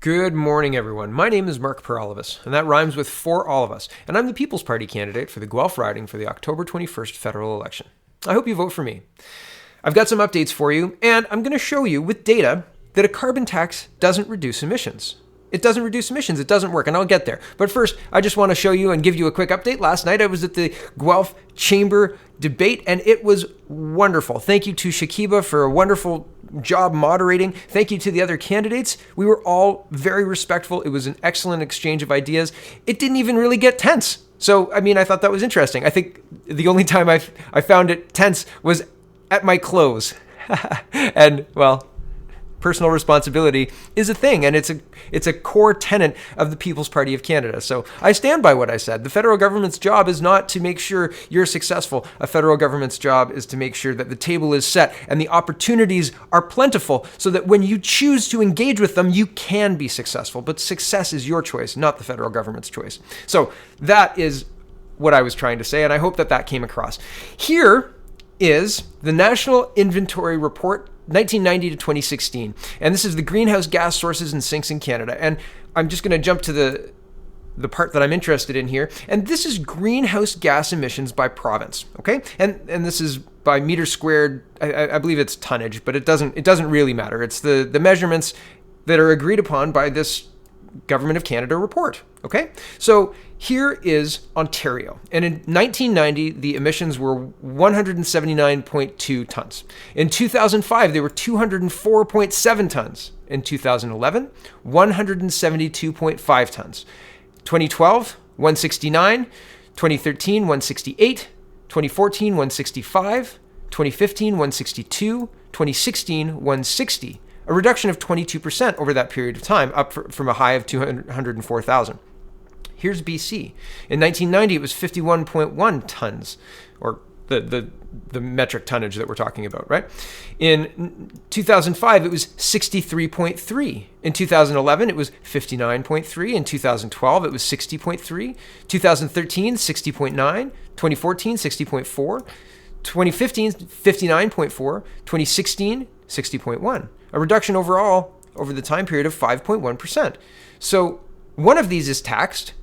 Good morning, everyone. My name is Mark Peralivas, and that rhymes with For All of Us, and I'm the People's Party candidate for the Guelph riding for the October 21st federal election. I hope you vote for me. I've got some updates for you, and I'm going to show you with data that a carbon tax doesn't reduce emissions. It doesn't reduce emissions. It doesn't work, and I'll get there. But first, I just want to show you and give you a quick update. Last night, I was at the Guelph Chamber debate, and it was wonderful. Thank you to Shakiba for a wonderful job moderating. Thank you to the other candidates. We were all very respectful. It was an excellent exchange of ideas. It didn't even really get tense. So, I thought that was interesting. I think the only time I found it tense was at my close. And, well, personal responsibility is a thing, and it's a core tenet of the People's Party of Canada. So I stand by what I said. The federal government's job is not to make sure you're successful. A federal government's job is to make sure that the table is set and the opportunities are plentiful so that when you choose to engage with them, you can be successful. But success is your choice, not the federal government's choice. So that is what I was trying to say, and I hope that came across. Here is the National Inventory Report 1990 to 2016. And this is the greenhouse gas sources and sinks in Canada. And I'm just going to jump to the part that I'm interested in here. And this is greenhouse gas emissions by province. Okay. And this is by meter squared. I believe it's tonnage, but it doesn't really matter. It's the measurements that are agreed upon by this Government of Canada report. Okay. So here is Ontario. And in 1990, the emissions were 179.2 tons. In 2005, they were 204.7 tons. In 2011, 172.5 tons. 2012, 169. 2013, 168. 2014, 165. 2015, 162. 2016, 160. A reduction of 22% over that period of time, up from a high of 204,000. Here's BC. In 1990, it was 51.1 tons, or the metric tonnage that we're talking about, right? In 2005, it was 63.3. In 2011, it was 59.3. In 2012, it was 60.3. 2013, 60.9. 2014, 60.4. 2015, 59.4. 2016, 60.1. A reduction overall over the time period of 5.1%. So one of these is taxed,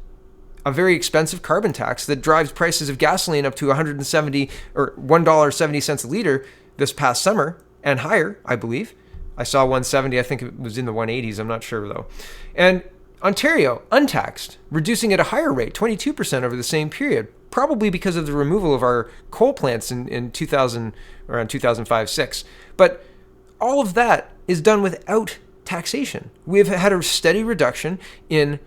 a very expensive carbon tax that drives prices of gasoline up to $170 or $1.70 a liter this past summer and higher, I believe. I saw 170. I think it was in the 180s. I'm not sure though. And Ontario, untaxed, reducing at a higher rate, 22% over the same period, probably because of the removal of our coal plants in 2000, around 2005-06. But all of that is done without taxation. We have had a steady reduction in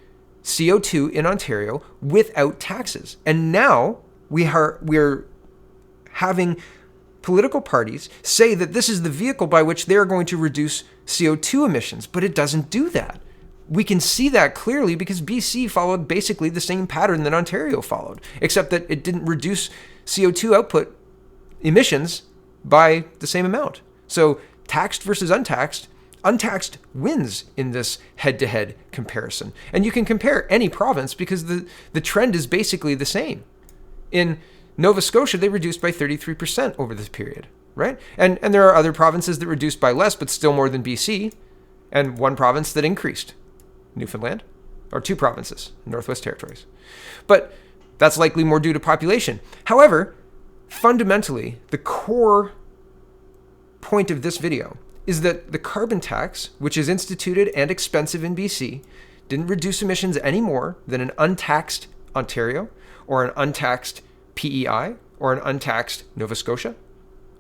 CO2 in Ontario without taxes. And now we're having political parties say that this is the vehicle by which they're going to reduce CO2 emissions, but it doesn't do that. We can see that clearly because BC followed basically the same pattern that Ontario followed, except that it didn't reduce CO2 output emissions by the same amount. So taxed versus untaxed, untaxed wins in this head-to-head comparison. And you can compare any province because the trend is basically the same. In Nova Scotia, they reduced by 33% over this period, right? And there are other provinces that reduced by less, but still more than BC, and one province that increased, Newfoundland, or two provinces, Northwest Territories. But that's likely more due to population. However, fundamentally, the core point of this video is that the carbon tax, which is instituted and expensive in BC, didn't reduce emissions any more than an untaxed Ontario or an untaxed PEI or an untaxed Nova Scotia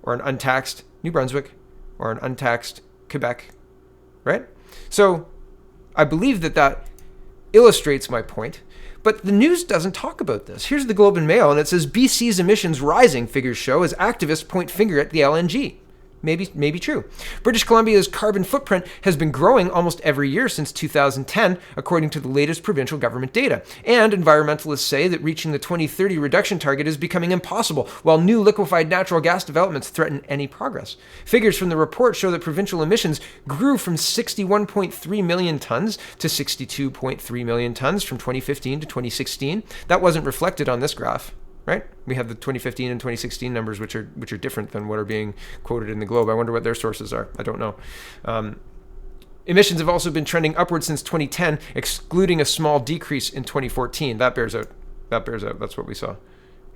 or an untaxed New Brunswick or an untaxed Quebec, right? So I believe that illustrates my point, but the news doesn't talk about this. Here's the Globe and Mail, and it says BC's emissions rising, figures show, as activists point finger at the LNG. Maybe true. British Columbia's carbon footprint has been growing almost every year since 2010, according to the latest provincial government data. And environmentalists say that reaching the 2030 reduction target is becoming impossible, while new liquefied natural gas developments threaten any progress. Figures from the report show that provincial emissions grew from 61.3 million tons to 62.3 million tons from 2015 to 2016. That wasn't reflected on this graph. Right? We have the 2015 and 2016 numbers, which are different than what are being quoted in the Globe. I wonder what their sources are. I don't know. Emissions have also been trending upward since 2010, excluding a small decrease in 2014. That bears out. That's what we saw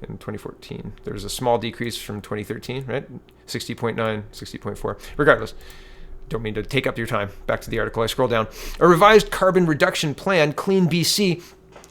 in 2014. There's a small decrease from 2013, right? 60.9, 60.4. Regardless, don't mean to take up your time. Back to the article. I scroll down. A revised carbon reduction plan, Clean BC,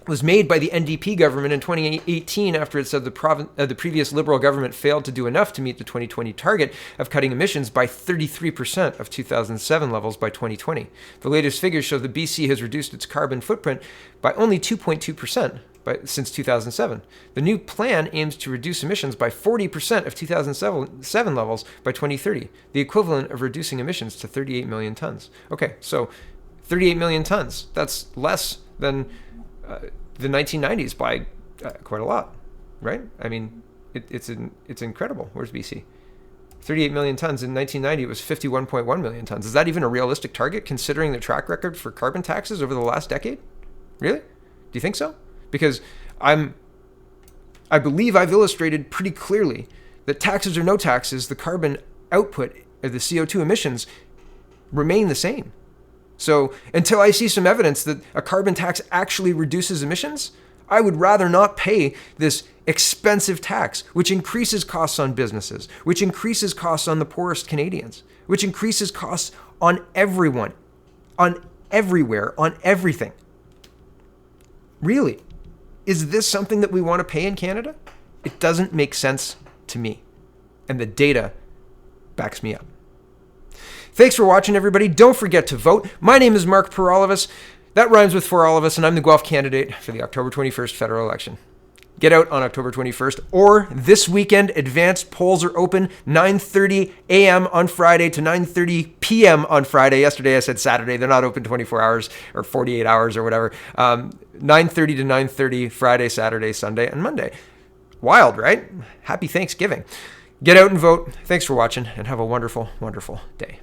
was made by the NDP government in 2018 after it said the previous Liberal government failed to do enough to meet the 2020 target of cutting emissions by 33% of 2007 levels by 2020. The latest figures show that BC has reduced its carbon footprint by only 2.2% since 2007. The new plan aims to reduce emissions by 40% of 2007 levels by 2030, the equivalent of reducing emissions to 38 million tons. Okay, so 38 million tons. That's less than the 1990s by quite a lot, right? I mean, it's incredible. Where's BC? 38 million tons. In 1990, it was 51.1 million tons. Is that even a realistic target considering the track record for carbon taxes over the last decade? Really? Do you think so? Because I believe I've illustrated pretty clearly that taxes or no taxes, the carbon output of the CO2 emissions remain the same. So until I see some evidence that a carbon tax actually reduces emissions, I would rather not pay this expensive tax, which increases costs on businesses, which increases costs on the poorest Canadians, which increases costs on everyone, on everywhere, on everything. Really? Is this something that we want to pay in Canada? It doesn't make sense to me. And the data backs me up. Thanks for watching, everybody. Don't forget to vote. My name is Mark Per All of Us. That rhymes with For All of Us, and I'm the Guelph candidate for the October 21st federal election. Get out on October 21st or this weekend. Advanced polls are open 9:30 a.m. on Friday to 9:30 p.m. on Friday. Yesterday I said Saturday. They're not open 24 hours or 48 hours or whatever. 9:30 to 9:30 Friday, Saturday, Sunday, and Monday. Wild, right? Happy Thanksgiving. Get out and vote. Thanks for watching, and have a wonderful, wonderful day.